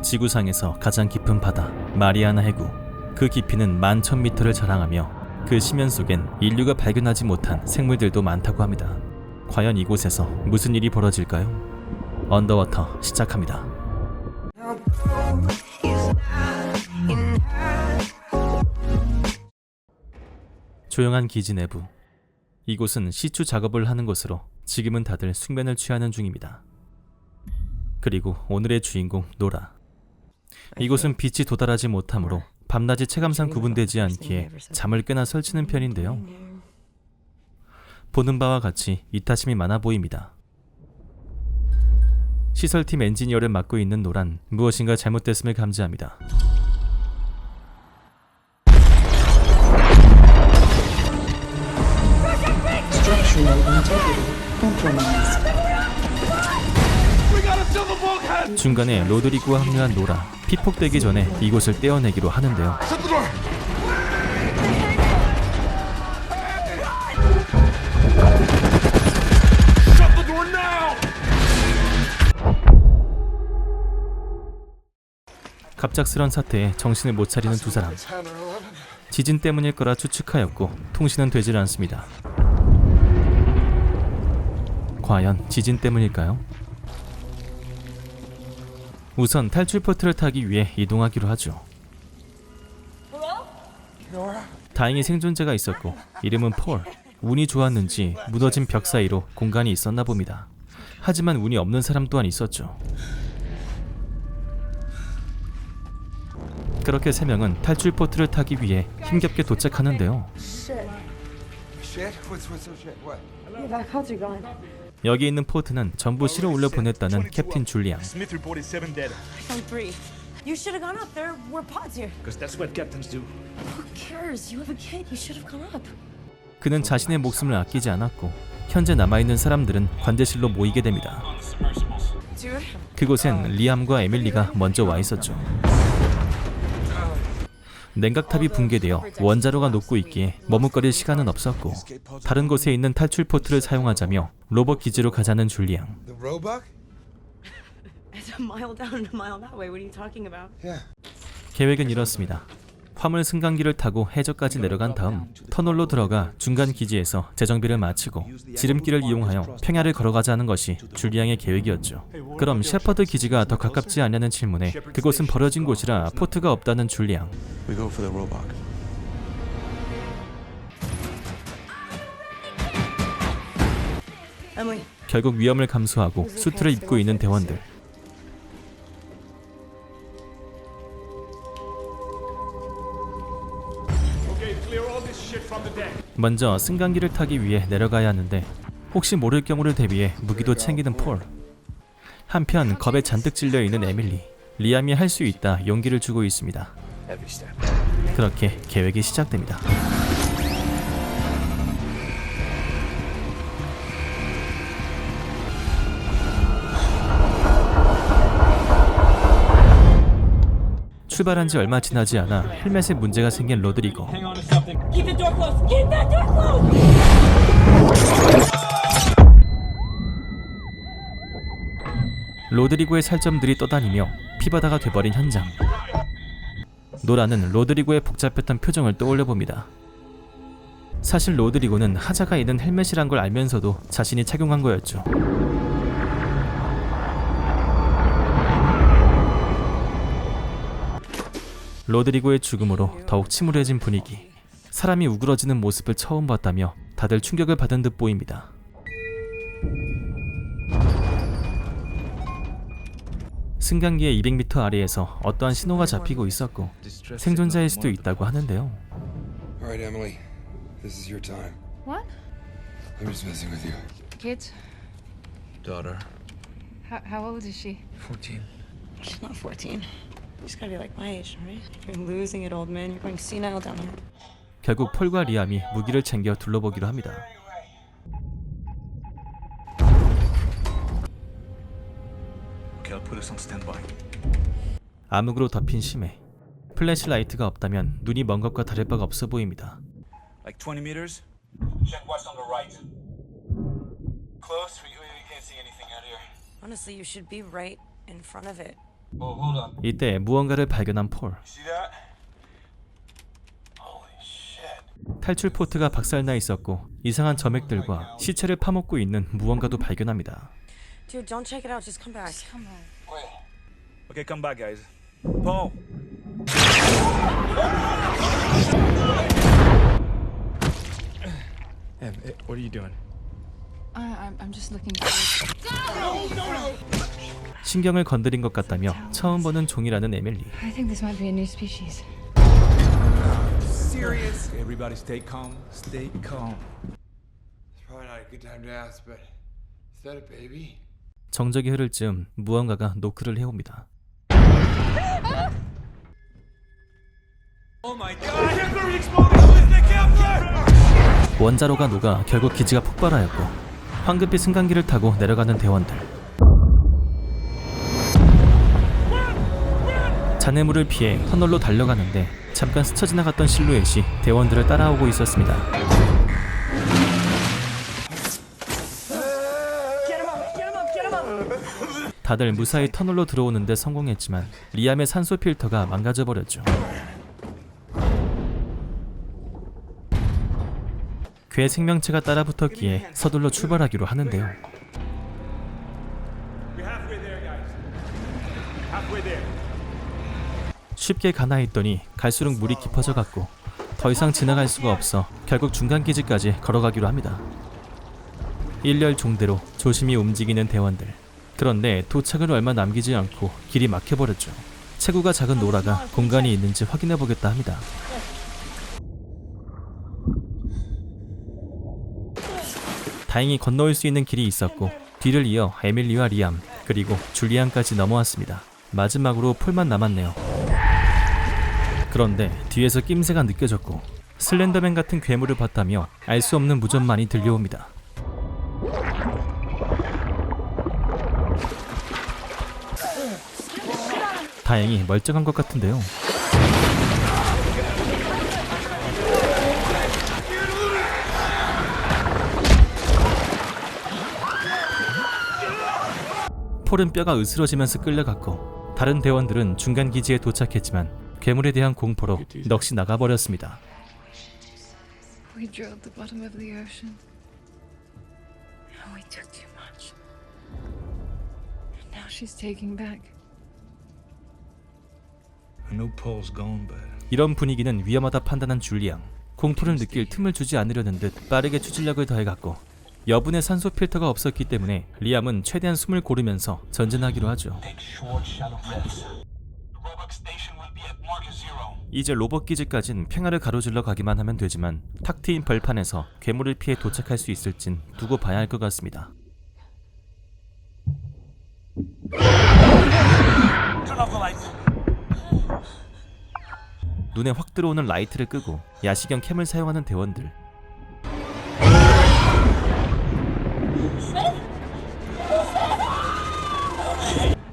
지구상에서 가장 깊은 바다 마리아나 해구. 그 깊이는 11,000m를 자랑하며 그 심연 속엔 인류가 발견하지 못한 생물들도 많다고 합니다. 과연 이곳에서 무슨 일이 벌어질까요? 언더워터 시작합니다. 조용한 기지 내부. 이곳은 시추 작업을 하는 곳으로 지금은 다들 숙면을 취하는 중입니다. 그리고 오늘의 주인공 노라. 이곳은 빛이 도달하지 못하므로 밤낮이 체감상 구분되지 않기에 잠을 꽤나 설치는 편인데요. 보는 바와 같이 이타심이 많아 보입니다. 시설팀 엔지니어를 맡고 있는 노란 무엇인가 잘못됐음을 감지합니다. 중간에 로드리고와 합류한 노라. 피폭되기 전에 이곳을 떼어내기로 하는데요. 갑작스런 사태에 정신을 못 차리는 두 사람. 지진 때문일 거라 추측하였고 통신은 되질 않습니다. 과연 지진 때문일까요? 우선 탈출 포트를 타기 위해 이동하기로 하죠. 다행히 생존자가 있었고 이름은 폴. 운이 좋았는지 무너진 벽 사이로 공간이 있었나 봅니다. 하지만 운이 없는 사람 또한 있었죠. 그렇게 세 명은 탈출 포트를 타기 위해 힘겹게 도착하는데요. 여기 있는 포트는 전부 실어 올려 보냈다는 캡틴 줄리앙. 그는 자신의 목숨을 아끼지 않았고 현재 남아있는 사람들은 관제실로 모이게 됩니다. 그곳엔 리암과 에밀리가 먼저 와 있었죠. 냉각탑이 붕괴되어 원자로가 녹고 있기에 머뭇거릴 시간은 없었고 다른 곳에 있는 탈출 포트를 사용하자며 로봇 기지로 가자는 줄리앙. 계획은 이렇습니다. 화물 승강기를 타고 해저까지 내려간 다음 터널로 들어가 중간 기지에서 재정비를 마치고 지름길을 이용하여 평야를 걸어가자는 것이 줄리앙의 계획이었죠. 그럼 셰퍼드 기지가 더 가깝지 않냐는 질문에 그곳은 버려진 곳이라 포트가 없다는 줄리앙. 결국 위험을 감수하고 수트를 입고 있는 대원들. 먼저 승강기를 타기 위해 내려가야 하는데 혹시 모를 경우를 대비해 무기도 챙기는 폴. 한편 겁에 잔뜩 찔려있는 에밀리. 리암이 할 수 있다 용기를 주고 있습니다. 그렇게 계획이 시작됩니다. 출발한 지 얼마 지나지 않아 헬멧에 문제가 생긴 로드리고. 로드리고의 살점들이 떠다니며 피바다가 돼버린 현장. 노라는 로드리고의 복잡했던 표정을 떠올려봅니다. 사실 로드리고는 하자가 있는 헬멧이란 걸 알면서도 자신이 착용한 거였죠. 로드리고의 죽음으로 더욱 침울해진 분위기. 사람이 우그러지는 모습을 처음 봤다며 다들 충격을 받은 듯 보입니다. 승강기의 200m 아래에서 어떠한 신호가 잡히고 있었고 생존자일 수도 있다고 하는데요. Alright, Emily. This is your time. What? I'm just messing with you. Kids? Daughter, How old is she? 14. She's not 14. She's gotta be like my age, right? You're losing it, old man. You're going senile down here. 결국 폴과 리암이 무기를 챙겨 둘러보기로 합니다. Okay, I'll put us on standby. 암흑으로 덮인 심해. 플래시라이트가 없다면 눈이 먼 것과 다를 바가 없어 보입니다. Like 20 meters? Check west on the right. Close? We can't see anything out here. Honestly, you should be right in front of it. Oh, hold on. 이때 무언가를 발견한 폴. See that? Holy shit. 탈출 포트가 박살나 있었고 이상한 점액들과 시체를 파먹고 있는 무언가도 발견합니다. Dude, don't check it out. Just come back. Come on. Wait. Okay, come back, guys. Paul. Em, what are you doing? I'm just looking for. 신경을 건드린 것 같다며 처음 보는 종이라는 에밀리. I think this might be a new species. Serious? Okay, everybody stay calm. Stay calm. It's probably not a good time to ask, but is that a baby? 정적이 흐를 즈음 무언가가 노크를 해옵니다. Oh my god! Temporary explosion with the captain! 원자로가 녹아 결국 기지가 폭발하였고 황급히 승강기를 타고 내려가는 대원들. 잔해물을 피해 터널로 달려가는데 잠깐 스쳐 지나갔던 실루엣이 대원들을 따라오고 있었습니다. 다들 무사히 터널로 들어오는데 성공했지만 리암의 산소 필터가 망가져버렸죠. 괴 생명체가 따라붙었기에 서둘러 출발하기로 하는데요. We're halfway there, guys. Halfway there. 쉽게 가나 했더니 갈수록 물이 깊어져 갔고 더 이상 지나갈 수가 없어 결국 중간 기지까지 걸어가기로 합니다. 일렬 종대로 조심히 움직이는 대원들. 그런데 도착을 얼마 남기지 않고 길이 막혀버렸죠. 체구가 작은 노라가 공간이 있는지 확인해보겠다 합니다. 다행히 건너올 수 있는 길이 있었고 뒤를 이어 에밀리와 리암 그리고 줄리안까지 넘어왔습니다. 마지막으로 폴만 남았네요. 그런데 뒤에서 낌새가 느껴졌고 슬렌더맨 같은 괴물을 봤다며 알 수 없는 무전만이 들려옵니다. 다행히 멀쩡한 것 같은데요. 폴은 뼈가 으스러지면서 끌려갔고 다른 대원들은 중간 기지에 도착했지만 괴물에 대한 공포로 넋이 나가버렸습니다. We drilled the bottom of the ocean. And we took too much. And now she's taking back. I know Paul's gone, but 이런 분위기는 위험하다 판단한 줄리앙. 공포를 느낄 틈을 주지 않으려는 듯 빠르게 추진력을 더해갔고 여분의 산소 필터가 없었기 때문에 리암은 최대한 숨을 고르면서 전진하기로 하죠. Take short, shallow breaths. The robot station will be at marker 0. 이제 로봇 기지까진 평야를 가로질러 가기만 하면 되지만 탁 트인 벌판에서 괴물을 피해 도착할 수 있을진 두고 봐야 할 것 같습니다. Turn off the lights. 눈에 확 들어오는 라이트를 끄고 야시경 캠을 사용하는 대원들.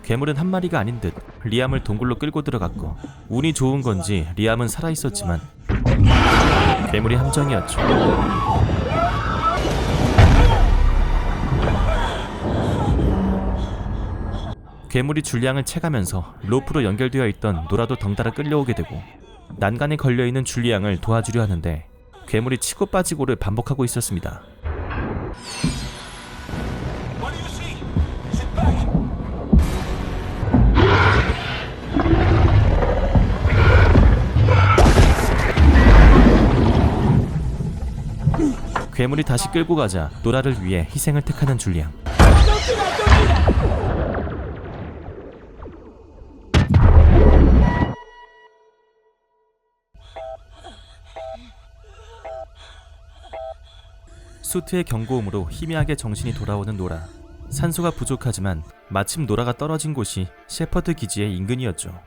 괴물은 한 마리가 아닌 듯 리암을 동굴로 끌고 들어갔고 운이 좋은 건지 리암은 살아있었지만 괴물이 함정이었죠. 괴물이 줄리앙을 채가면서 로프로 연결되어 있던 노라도 덩달아 끌려오게 되고 난간에 걸려있는 줄리앙을 도와주려 하는데 괴물이 치고 빠지고를 반복하고 있었습니다. What do you see? Sit back. 괴물이 다시 끌고 가자 노라를 위해 희생을 택하는 줄리앙. 수트의 경고음으로 희미하게 정신이 돌아오는 노라. 산소가 부족하지만 마침 노라가 떨어진 곳이 셰퍼드 기지의 인근이었죠.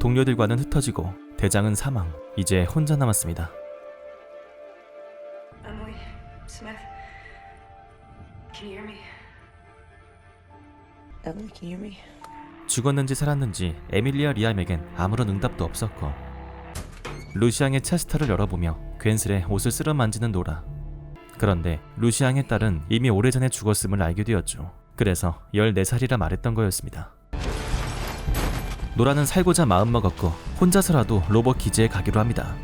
동료들과는 흩어지고 대장은 사망. 이제 혼자 남았습니다. Emily, Smith, can you hear me? Emily, can you hear me? 죽었는지 살았는지 에밀리아 리암에겐 아무런 응답도 없었고 루시앙의 체스터를 열어보며 괜스레 옷을 쓸어 만지는 노라. 그런데 루시앙의 딸은 이미 오래전에 죽었음을 알게 되었죠. 그래서 14살이라 말했던 거였습니다. 노라는 살고자 마음먹었고 혼자서라도 로봇 기지에 가기로 합니다.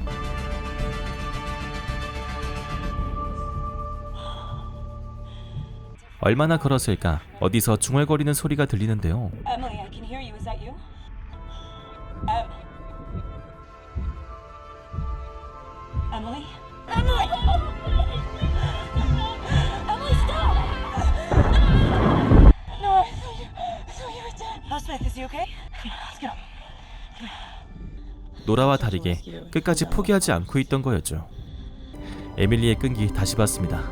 얼마나 걸었을까 어디서 중얼거리는 소리가 들리는데요. Emily, I can hear you. Is that you? Emily? Emily! Emily, stop! No, I thought you were dead. Smith, is he okay? Let's go. 노라와 다르게 끝까지 포기하지 않고 있던 거였죠. 에밀리의 끈기 다시 봤습니다.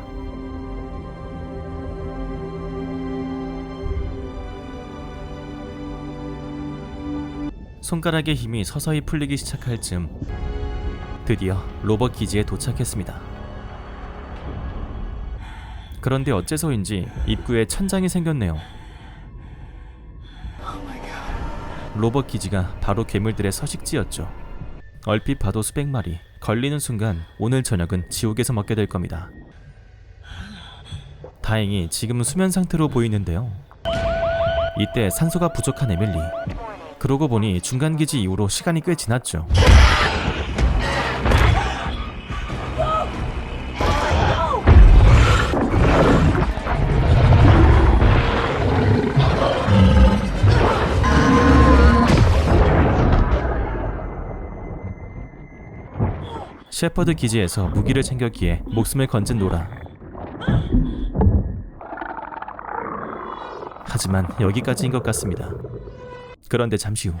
손가락의 힘이 서서히 풀리기 시작할 즈음 드디어 로봇 기지에 도착했습니다. 그런데 어째서인지 입구에 천장이 생겼네요. 로봇 기지가 바로 괴물들의 서식지였죠. 얼핏 봐도 수백 마리, 걸리는 순간 오늘 저녁은 지옥에서 먹게 될 겁니다. 다행히 지금은 수면 상태로 보이는데요. 이때 산소가 부족한 에밀리. 그러고 보니 중간기지 이후로 시간이 꽤 지났죠. 셰퍼드 기지에서 무기를 챙겼기에 목숨을 건진 노라. 하지만 여기까지인 것 같습니다. 그런데 잠시 후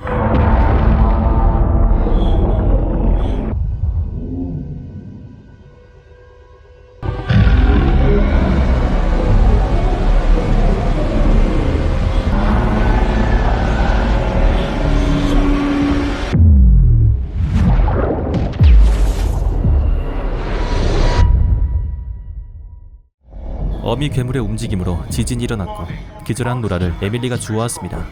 어미 괴물의 움직임으로 지진이 일어났고 기절한 노라를 에밀리가 주워왔습니다.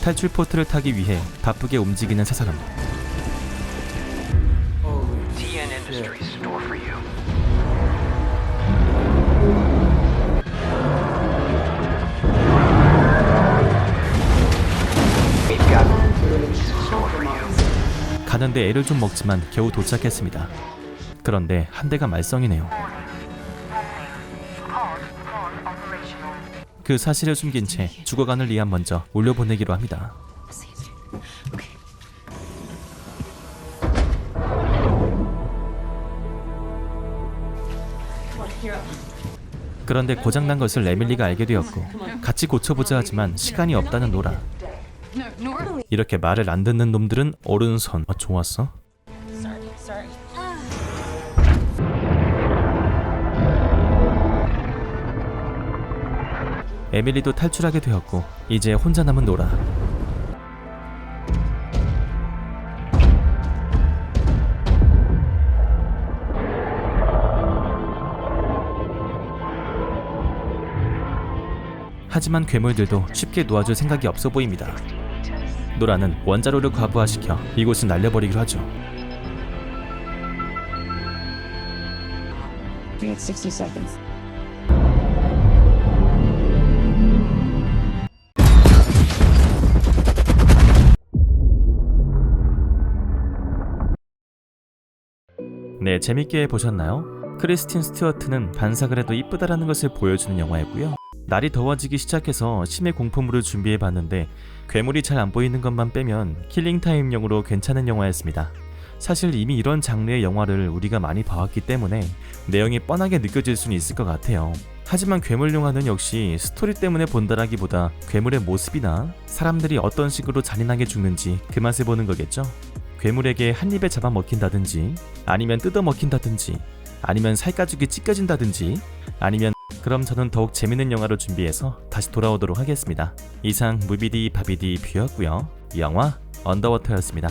탈출 포트를 타기 위해 바쁘게 움직이는 세 사람. TN Industries store for you. We've got store for you. 가는데 애를 좀 먹지만 겨우 도착했습니다. 그런데 한 대가 말썽이네요. 그 사실을 숨긴 채 죽어가는 리안 먼저 올려보내기로 합니다. 그런데 고장난 것을 에밀리가 알게 되었고 같이 고쳐보자 하지만 시간이 없다는 노라. No, Nora. 이렇게 말을 안 듣는 놈들은 오른손. 좋았어? Sorry. 에밀리도 탈출하게 되었고 이제 혼자 남은 노라. 하지만 괴물들도 쉽게 놓아줄 생각이 없어 보입니다. 노라는 원자로를 과부하시켜 이곳을 날려버리기로 하죠. We had 60 seconds. 네, 재밌게 보셨나요? 크리스틴 스튜어트는 반삭을 해도 이쁘다라는 것을 보여주는 영화였고요. 날이 더워지기 시작해서 심해 공포물을 준비해봤는데 괴물이 잘 안 보이는 것만 빼면 킬링타임용으로 괜찮은 영화였습니다. 사실 이미 이런 장르의 영화를 우리가 많이 봐왔기 때문에 내용이 뻔하게 느껴질 수는 있을 것 같아요. 하지만 괴물 영화는 역시 스토리 때문에 본다라기보다 괴물의 모습이나 사람들이 어떤 식으로 잔인하게 죽는지 그 맛을 보는 거겠죠. 괴물에게 한 입에 잡아먹힌다든지 아니면 뜯어먹힌다든지 아니면 살가죽이 찢겨진다든지 아니면 그럼 저는 더욱 재밌는 영화로 준비해서 다시 돌아오도록 하겠습니다. 이상 무비디 바비디 뷰였고요. 영화 언더워터였습니다.